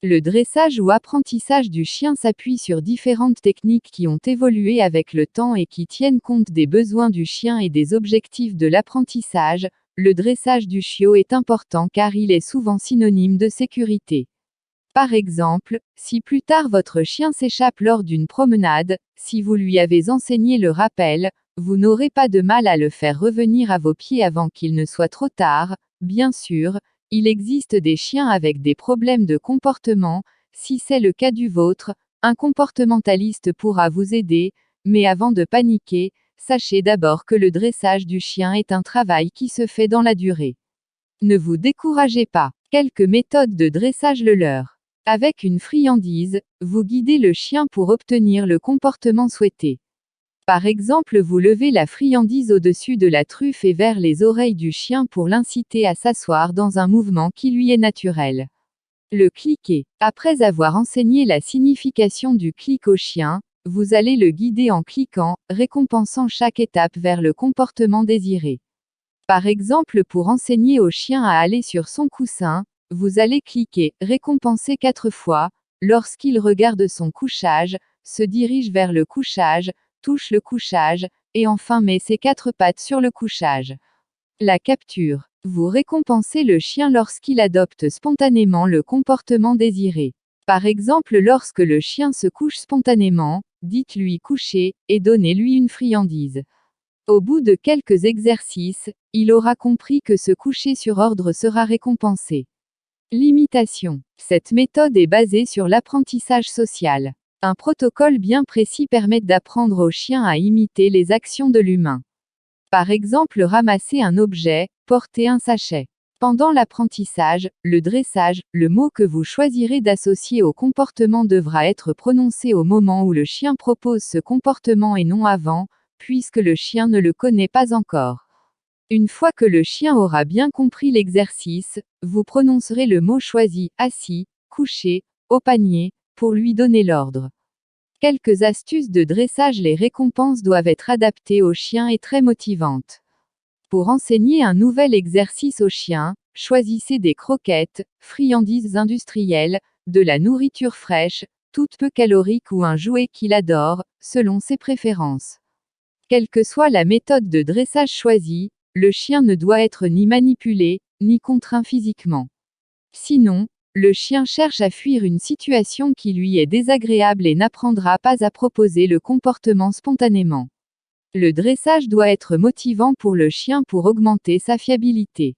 Le dressage ou apprentissage du chien s'appuie sur différentes techniques qui ont évolué avec le temps et qui tiennent compte des besoins du chien et des objectifs de l'apprentissage. Le dressage du chiot est important car il est souvent synonyme de sécurité. Par exemple, si plus tard votre chien s'échappe lors d'une promenade, si vous lui avez enseigné le rappel, vous n'aurez pas de mal à le faire revenir à vos pieds avant qu'il ne soit trop tard. Bien sûr, il existe des chiens avec des problèmes de comportement. Si c'est le cas du vôtre, un comportementaliste pourra vous aider, mais avant de paniquer, sachez d'abord que le dressage du chien est un travail qui se fait dans la durée. Ne vous découragez pas. Quelques méthodes de dressage le leur. Avec une friandise, vous guidez le chien pour obtenir le comportement souhaité. Par exemple, vous levez la friandise au-dessus de la truffe et vers les oreilles du chien pour l'inciter à s'asseoir dans un mouvement qui lui est naturel. Le cliquer. Après avoir enseigné la signification du clic au chien, vous allez le guider en cliquant, récompensant chaque étape vers le comportement désiré. Par exemple, pour enseigner au chien à aller sur son coussin, vous allez cliquer, récompenser 4 fois, lorsqu'il regarde son couchage, se dirige vers le couchage, touche le couchage, et enfin met ses 4 pattes sur le couchage. La capture. Vous récompensez le chien lorsqu'il adopte spontanément le comportement désiré. Par exemple, lorsque le chien se couche spontanément, dites-lui coucher, et donnez-lui une friandise. Au bout de quelques exercices, il aura compris que se coucher sur ordre sera récompensé. L'imitation. Cette méthode est basée sur l'apprentissage social. Un protocole bien précis permet d'apprendre au chien à imiter les actions de l'humain. Par exemple, ramasser un objet, porter un sachet. Pendant l'apprentissage, le dressage, le mot que vous choisirez d'associer au comportement devra être prononcé au moment où le chien propose ce comportement et non avant, puisque le chien ne le connaît pas encore. Une fois que le chien aura bien compris l'exercice, vous prononcerez le mot choisi, assis, couché, au panier, pour lui donner l'ordre. Quelques astuces de dressage. Les récompenses doivent être adaptées au chien et très motivantes. Pour enseigner un nouvel exercice au chien, choisissez des croquettes, friandises industrielles, de la nourriture fraîche, toute peu calorique ou un jouet qu'il adore, selon ses préférences. Quelle que soit la méthode de dressage choisie, le chien ne doit être ni manipulé, ni contraint physiquement. Sinon, le chien cherche à fuir une situation qui lui est désagréable et n'apprendra pas à proposer le comportement spontanément. Le dressage doit être motivant pour le chien pour augmenter sa fiabilité.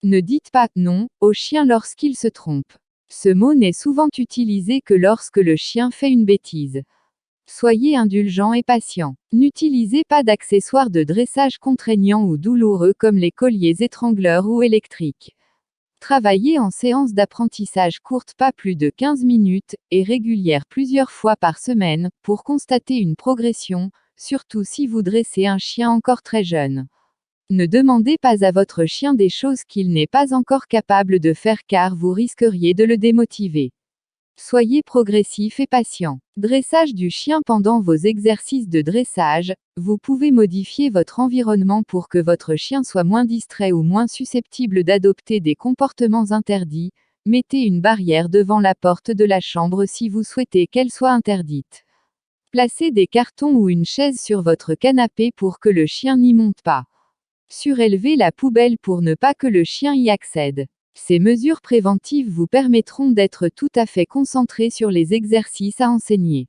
Ne dites pas non au chien lorsqu'il se trompe. Ce mot n'est souvent utilisé que lorsque le chien fait une bêtise. Soyez indulgent et patient. N'utilisez pas d'accessoires de dressage contraignants ou douloureux comme les colliers étrangleurs ou électriques. Travaillez en séance d'apprentissage courte, pas plus de 15 minutes, et régulière plusieurs fois par semaine, pour constater une progression, surtout si vous dressez un chien encore très jeune. Ne demandez pas à votre chien des choses qu'il n'est pas encore capable de faire car vous risqueriez de le démotiver. Soyez progressif et patient. Dressage du chien. Pendant vos exercices de dressage, vous pouvez modifier votre environnement pour que votre chien soit moins distrait ou moins susceptible d'adopter des comportements interdits. Mettez une barrière devant la porte de la chambre si vous souhaitez qu'elle soit interdite. Placez des cartons ou une chaise sur votre canapé pour que le chien n'y monte pas. Surélevez la poubelle pour ne pas que le chien y accède. Ces mesures préventives vous permettront d'être tout à fait concentré sur les exercices à enseigner.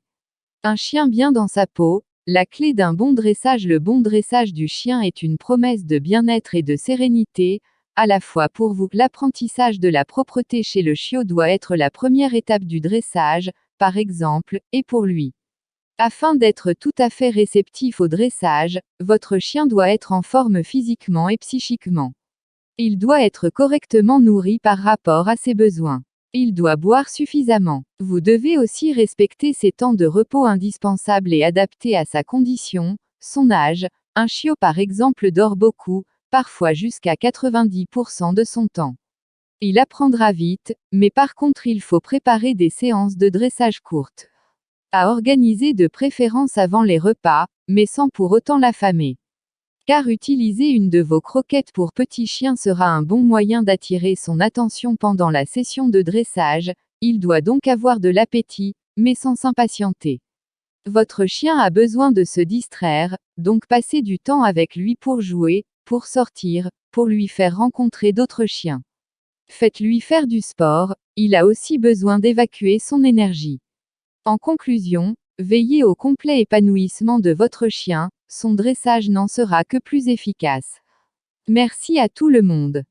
Un chien bien dans sa peau, la clé d'un bon dressage. Le bon dressage du chien est une promesse de bien-être et de sérénité, à la fois pour vous. L'apprentissage de la propreté chez le chiot doit être la première étape du dressage, par exemple, et pour lui. Afin d'être tout à fait réceptif au dressage, votre chien doit être en forme physiquement et psychiquement. Il doit être correctement nourri par rapport à ses besoins. Il doit boire suffisamment. Vous devez aussi respecter ses temps de repos indispensables et adaptés à sa condition, son âge. Un chiot par exemple dort beaucoup, parfois jusqu'à 90% de son temps. Il apprendra vite, mais par contre il faut préparer des séances de dressage courtes. À organiser de préférence avant les repas, mais sans pour autant l'affamer. Car utiliser une de vos croquettes pour petit chien sera un bon moyen d'attirer son attention pendant la session de dressage. Il doit donc avoir de l'appétit, mais sans s'impatienter. Votre chien a besoin de se distraire, donc passez du temps avec lui pour jouer, pour sortir, pour lui faire rencontrer d'autres chiens. Faites-lui faire du sport, il a aussi besoin d'évacuer son énergie. En conclusion, veillez au complet épanouissement de votre chien, son dressage n'en sera que plus efficace. Merci à tout le monde.